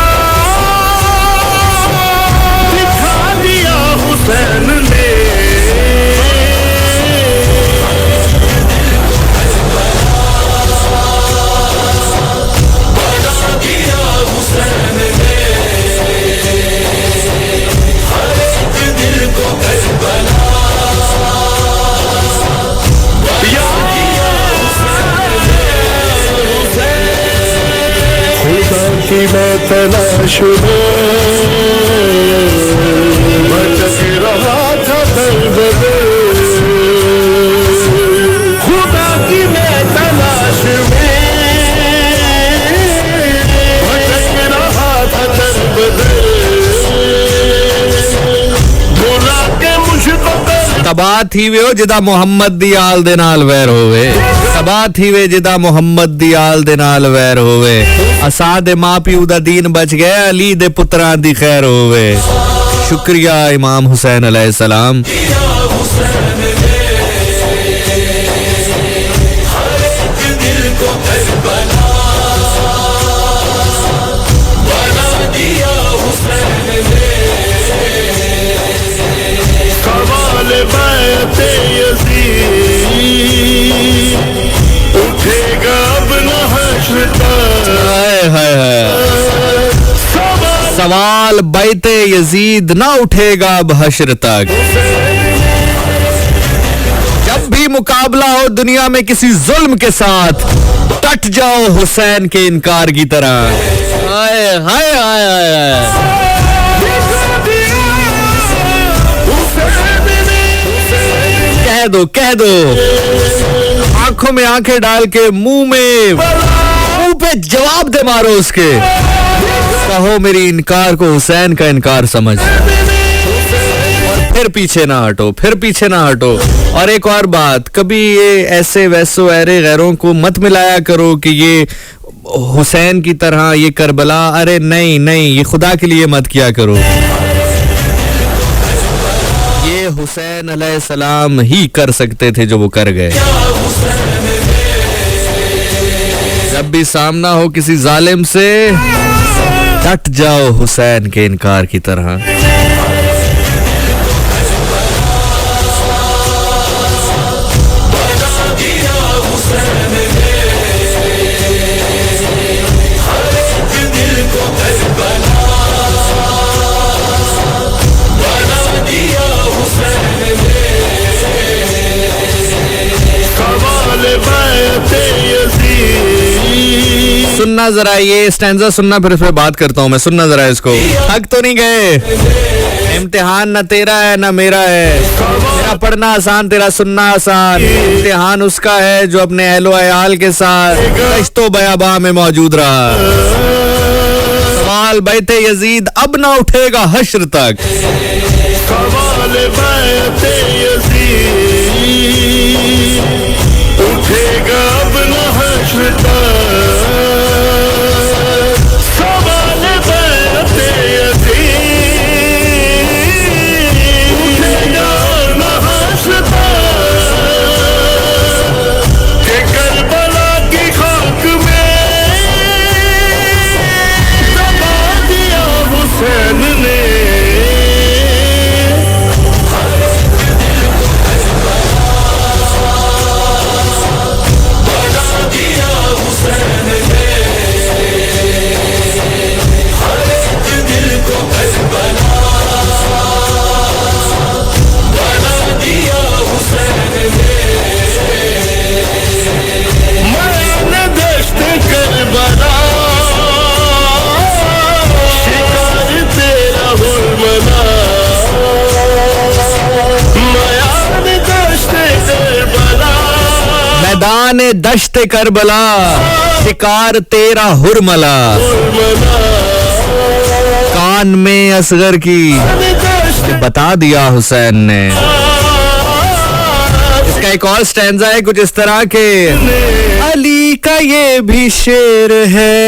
दिखा दिया हुसैन ने। की मैं तलाश में भटक रहा था दरबदर। खुदा की मैं तलाश में भटक रहा था दरबदर। भुला के मुझको तबाह थी वे जिदा मुहम्मद दी आल दे नाल वैर होवे। तबाह थी वे जिदा मुहम्मद दी आल दे नाल वैर होवे। असा दे मां प्यू दा दीन बच गया, अली दे पुत्रां दी खैर होवे। शुक्रिया इमाम हुसैन अलैहिस्सलाम। उठेगा अब न हश्र तक। सवाल बैते यजीद ना उठेगा अब हश्र तक। जब भी मुकाबला हो दुनिया में किसी जुल्म के साथ, डट जाओ हुसैन के इनकार की तरह। हाय हाय हाय हाय। कह दो आंखों में आंखें डाल के मुंह पे जवाब दे मारो उसके। कहो मेरी इनकार को हुसैन का इनकार समझ, और फिर पीछे ना हटो। और एक और बात, कभी ये ऐसे वैसो ऐरे गैरों को मत मिलाया करो कि ये हुसैन की तरह ये करबला। अरे नहीं, ये खुदा के लिए मत किया करो। हुसैन अलैहिस्सलाम ही कर सकते थे जो वो कर गए। जब भी सामना हो किसी जालिम से, डट जाओ हुसैन के इनकार की तरह। सुनना जरा ये स्टैंजा सुनना, फिर इस पे बात करता हूँ मैं। सुनना जरा इसको। थक तो नहीं गए, इम्तिहान न तेरा है न मेरा है। मेरा पढ़ना आसान, तेरा सुनना आसान। इम्तिहान उसका है जो अपने अहलो अयाल के साथ रिश्तो बयाबा में मौजूद रहा। सवाल बैते यजीद अब ना उठेगा हश्र तक। सवाल बैते यजीद उठेगा अब न हश्र तक। सवाल बैते यजीद उठेगा न हश्र तक। के करबला की खाक में दबा दिया हुसैन ने। मैदान दश्ते करबला शिकार तेरा हुरमला। कान में असगर की बता दिया हुसैन ने। इसका एक और स्टैंजा है कुछ इस तरह के। अली का ये भी शेर है,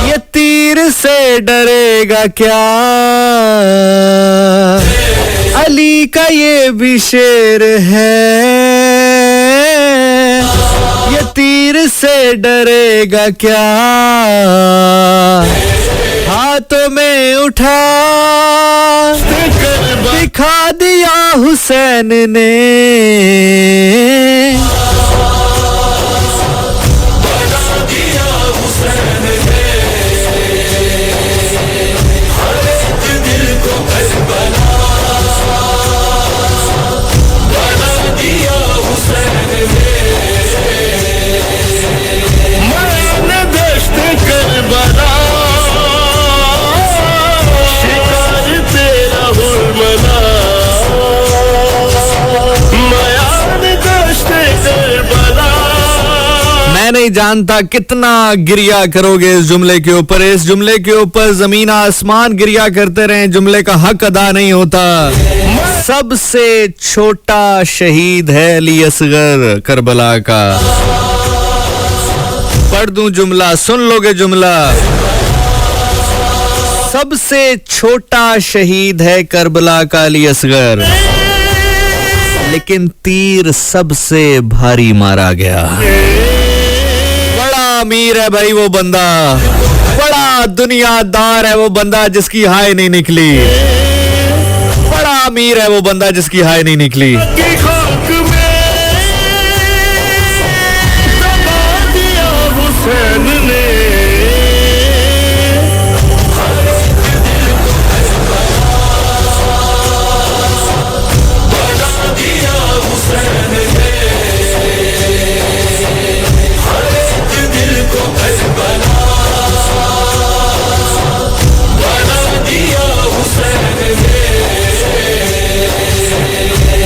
ये तीर से डरेगा क्या। अली का ये भी शेर है, ये तीर से डरेगा क्या, हाथों में उठा दिखा दिया हुसैन ने। मैंने दश्त करबला शिकार तेरा हुरमला, मैंने दश्त करबला। मैं नहीं जानता कितना गिरिया करोगे इस जुमले के ऊपर, इस जुमले के ऊपर जमीन आसमान गिरिया करते रहे, जुमले का हक अदा नहीं होता। सबसे छोटा शहीद है अली असगर करबला का। पढ़ दूं जुमला, सुन लोगे जुमला। सबसे छोटा शहीद है करबला का अली असगर, लेकिन तीर सबसे भारी मारा गया। बड़ा अमीर है भाई वो बंदा, बड़ा दुनियादार है वो बंदा जिसकी हाय नहीं निकली, बड़ा अमीर है वो बंदा जिसकी हाय नहीं निकली। की खाक में दबा दिया हुसैन ने,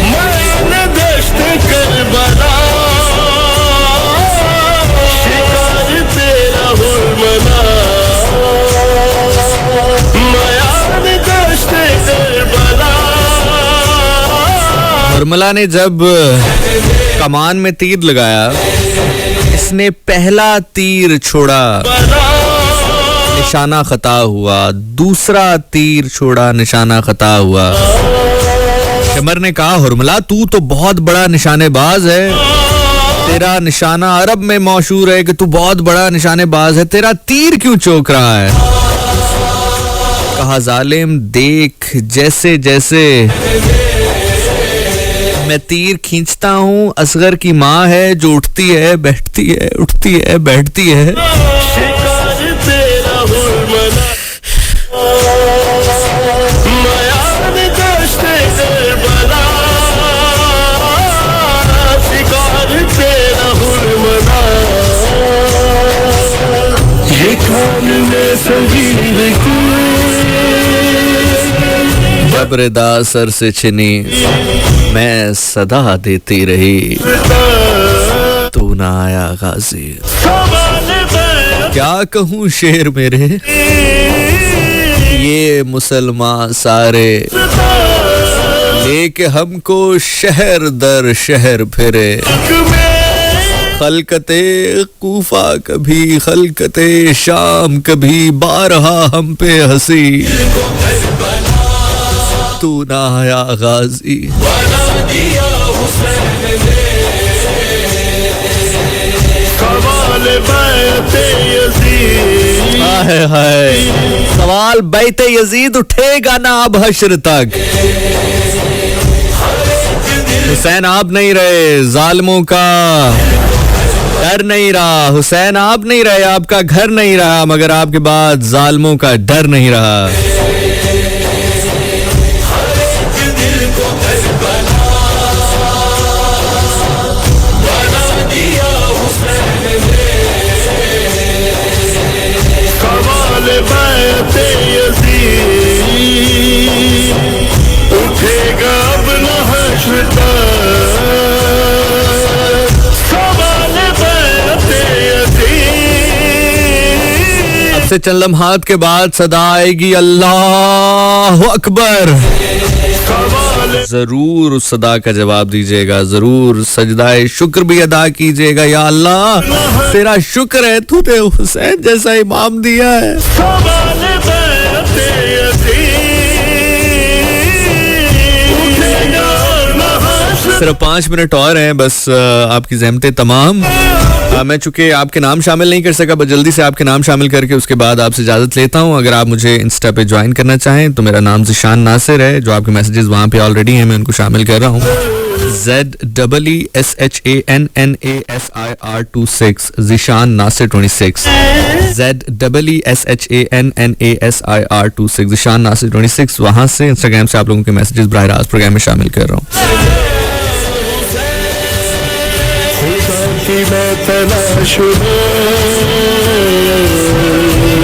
मैंने दश्त करबला शिकार तेरा हुरमला, मैंने दश्त करबला। हुरमला ने जब कमान में तीर लगाया, इसने पहला तीर छोड़ा, निशाना खता हुआ, दूसरा तीर छोड़ा, निशाना खता हुआ। शमर ने कहा हुरमला तू तो बहुत बड़ा निशानेबाज है, तेरा निशाना अरब में मशहूर है कि तू बहुत बड़ा निशानेबाज है, तेरा तीर क्यों चौक रहा है? कहा जालिम देख जैसे जैसे मैं तीर खींचता हूँ, असगर की माँ है जो उठती है बैठती है, उठती है बैठती है। शिकार तेरा हुरमला, मैंने दश्त करबला शिकार तेरा हुरमला। ये खान में सजीर जब रिदा सर से छिनी मैं सदा देती रही, तू ना आया गाजी। क्या कहूँ शेर मेरे, ये मुसलमान सारे लेके हमको शहर दर शहर फिरे, खलकते कूफा कभी खलकते शाम कभी, बारहा हम पे हंसी तू ना आया गाजी। हाय हाय, सवाल बैते यजीद उठेगा ना अब हश्र तक। हुसैन आप नहीं रहे, जालिमों का डर नहीं रहा, हुसैन आप नहीं रहे, आपका घर नहीं रहा, मगर आपके बाद जालिमों का डर नहीं रहा। उठेगा अब न हश्र तक, सवाल बैते यजीद। अब से चंद लम्हात के बाद सदा आएगी अल्लाह अकबर। जरूर उस सदा का जवाब दीजिएगा, जरूर सजदाए शुक्र भी अदा कीजिएगा। या अल्लाह तेरा शुक्र है तूने हुसैन जैसा इमाम दिया है। सवाल बैते यजीद। सिर्फ 5 मिनट और हैं बस, आपकी ज़हमतें तमाम। मैं चूंकि आपके नाम शामिल नहीं कर सका, बस जल्दी से आपके नाम शामिल करके उसके बाद आपसे इजाज़त लेता हूँ। अगर आप मुझे इंस्टा पे ज्वाइन करना चाहें तो मेरा नाम ज़िशान नासिर है। जो आपके मैसेजेस वहाँ पे ऑलरेडी हैं मैं उनको शामिल कर रहा हूँ। ZEESHANNASIR26 Zeeshan Nasir 26 ZEESHANNASIR26 Zeeshan Nasir 26। वहाँ से इंस्टाग्राम से आप लोगों के मैसेजेस बराह रास्त प्रोग्राम में शामिल कर रहा हूँ। की मैं तलाश में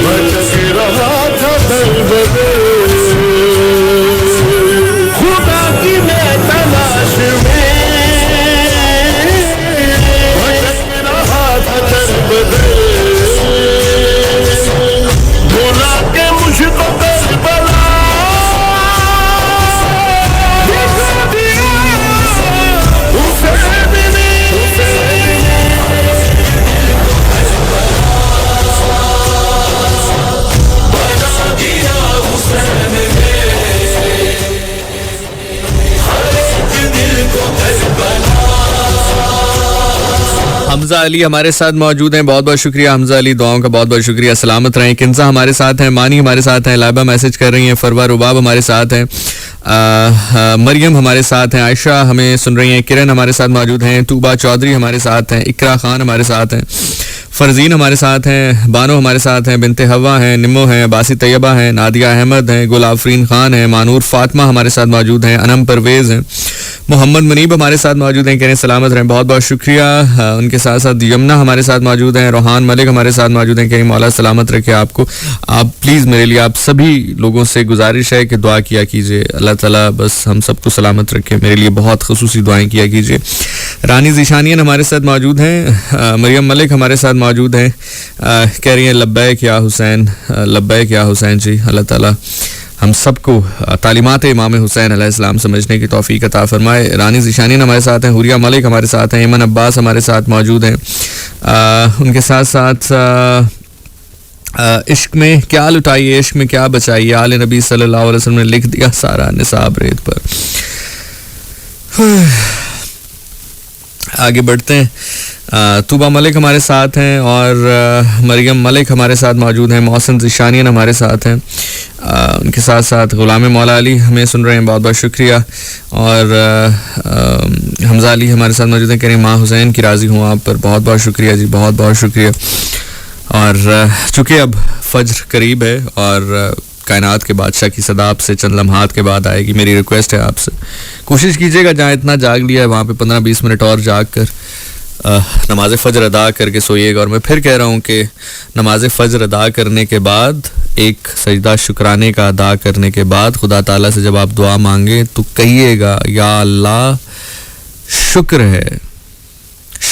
भटक रहा था दर-बदर, खुदा की मैं तलाश में भटक रहा था दर-बदर, बुला के मुझको करबला दिखा दिया हुसैन ने। हमजा अली हमारे साथ मौजूद हैं, बहुत बहुत शुक्रिया हमजा अली, दुआओं का बहुत बहुत शुक्रिया। सलामत रहें। किंजा हमारे साथ हैं, मानी हमारे साथ हैं, लाइबा मैसेज कर रही हैं, फरवा रुबाब हमारे साथ हैं, मरियम हमारे साथ हैं, आयशा हमें सुन रही हैं, किरण हमारे साथ मौजूद हैं, तूबा चौधरी हमारे साथ हैं, इकरा खान हमारे साथ हैं, फरजीन हमारे साथ हैं, बानो हमारे साथ हैं, बिनते हवा हैं, निमो हैं, बासी तैयबा हैं, नादिया अहमद हैं, गुल आफरीन खान हैं, मानूर फातिमा हमारे साथ मौजूद हैं, अनम परवेज़ हैं, मोहम्मद मुनीब हमारे साथ मौजूद हैं, कह रहे हैं सलामत रहें, बहुत बहुत शुक्रिया। उनके साथ साथ यमुना हमारे साथ मौजूद हैं, रोहान मलिक हमारे साथ मौजूद हैं, कह रहे हैं मौला सलामत रखे आपको। आप प्लीज़ मेरे लिए आप सभी लोगों से गुजारिश है कि दुआ किया कीजिए, अल्लाह ताला बस हम सबको सलामत रखे। मेरे लिए बहुत खुसूसी दुआएं किया कीजिए। रानी ज़िशानियन हमारे साथ मौजूद हैं, मरियम मलिक हमारे साथ मौजूद हैं, कह रही हैं लब्बैक या हुसैन, लब्बैक या हुसैन जी। अल्लाह ताला हम सबको तालीमात इमाम हुसैन अलैहिस्सलाम समझने की तौफीक अता फरमाए। रानी ज़िशानियन हमारे साथ हैं, हुरिया मलिक हमारे साथ हैं, इमन अब्बास हमारे साथ मौजूद हैं। उनके साथ साथ इश्क में क्या लुटाइए, इश्क में क्या बचाइए, आले नबी सल्लल्लाहु अलैहि वसल्लम ने लिख दिया सारा निसाब रेत पर। आगे बढ़ते हैं। तूबा मलिक हमारे साथ हैं और मरियम मलिक हमारे साथ मौजूद हैं, मोहसिन ज़िशानियन हमारे साथ हैं, उनके साथ साथ ग़ुलाम मौला अली हमें सुन रहे हैं, बहुत बहुत शुक्रिया। और हमजा अली हमारे साथ मौजूद हैं, कह रहे हैं माँ हुसैन की राज़ी हूँ आप पर, बहुत बहुत शुक्रिया जी, बहुत बहुत शुक्रिया। और चूँकि अब फज्र करीब है और कायनात के बादशाह की सदा आपसे चंद लम्हात के बाद आएगी, मेरी रिक्वेस्ट है आपसे कोशिश कीजिएगा जहाँ इतना जाग लिया है वहाँ पे 15-20 मिनट और जाग कर नमाज फ़ज्र अदा करके सोइएगा। और मैं फिर कह रहा हूँ कि नमाज फ़ज्र अदा करने के बाद एक सजदा शुक्राने का अदा करने के बाद खुदा ताला से जब आप दुआ मांगे तो कहिएगा या अल्लाह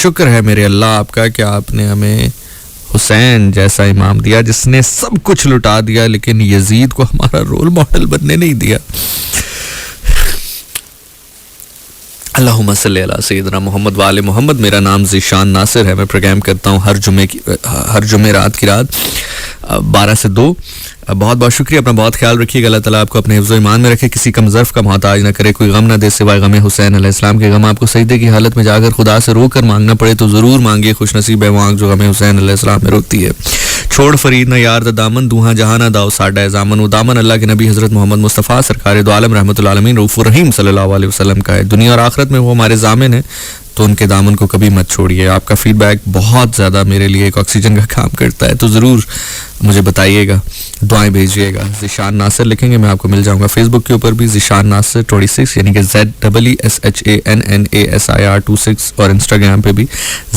शुक्र है मेरे अल्लाह आपका कि आपने हमें हुसैन जैसा इमाम दिया जिसने सब कुछ लुटा दिया लेकिन यजीद को हमारा रोल मॉडल बनने नहीं दिया। अल्लाहुम्मा सल्ली अला सय्यिदना मोहम्मद व आले मोहम्मद। मेरा नाम ज़िशान नासिर है, मैं प्रोग्राम करता हूँ हर जुमे रात की रात 12 से 2। बहुत बहुत शुक्रिया, अपना बहुत ख्याल रखिएगा, अल्लाह ताला आपको अपने हिफ्ज़ व ईमान में रखे, किसी कम ज़र्फ़ का मोहताज ना करे, कोई गम ना दे सिवाय गम हुसैन अलैहिस्सलाम के। गम आपको सजदे की हालत में जाकर खुदा से रो कर मांगना पड़े तो ज़रूर मांगिए, खुशनसीब है वो आँख जो गम हुसैन अलैहिस्सलाम में रोती है। छोड़ फरीद ना यार द दामन, दूहा जहां ना दाओ साडा जामन। वो दामन अल्लाह के नबी हज़रत मोहम्मद मुस्तफ़ा सरकार दो आलम रहमतुल आलमीन रऊफ़ुर रहीम सल्लल्लाहु अलैहि वसल्लम का है। दुनिया और आखिरत में वो हमारे ज़ामिन है, तो उनके दामन को कभी मत छोड़िए। आपका फीडबैक बहुत ज़्यादा मेरे लिए एक ऑक्सीजन का काम करता है, तो ज़रूर मुझे बताइएगा, दुआएं भेजिएगा। ज़िशान नासिर लिखेंगे मैं आपको मिल जाऊंगा। फेसबुक के ऊपर भी ज़िशान नासिर 26 यानी कि ZEESHANNASIR26 और इंस्टाग्राम पे भी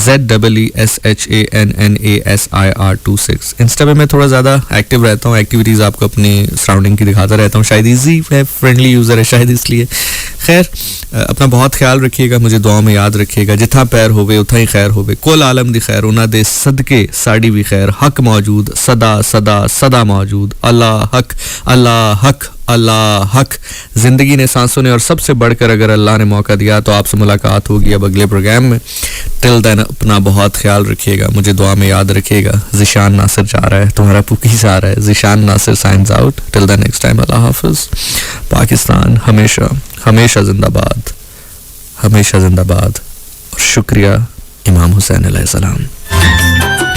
ZEESHANNASIR26। इंस्टा पे मैं थोड़ा ज़्यादा एक्टिव रहता हूँ, एक्टिविटीज़ आपको अपनी सराउंडिंग की दिखाता रहता हूँ, शायद ईजी है, फ्रेंडली यूज़र है शायद इसलिए। खैर अपना बहुत ख्याल रखिएगा, मुझे दुआ में याद रखिएगा। जिथा पैर होवे उथा ही खैर होवे, कुल आलम दी खैर उन्हां दे सदके साड़ी भी खैर। हक मौजूद सदा सदा सदा मौजूद, अल्लाह हक अल्लाह हक अल्लाह हक। जिंदगी ने, सांसों ने और सबसे बढ़कर अगर अल्लाह ने मौका दिया तो आपसे मुलाकात होगी अब अगले प्रोग्राम में। टिल देन अपना बहुत ख्याल रखिएगा, मुझे दुआ में याद रखिएगा। ज़िशान नासिर जा रहा है, तुम्हारा पुकी जा रहा है। Zeeshan Nasir signs out. Till then next time, अल्लाह हाफिज़। पाकिस्तान हमेशा हमेशा जिंदाबाद। हमेशा जिंदाबाद और शुक्रिया इमाम हुसैन अलैहिस्सलाम।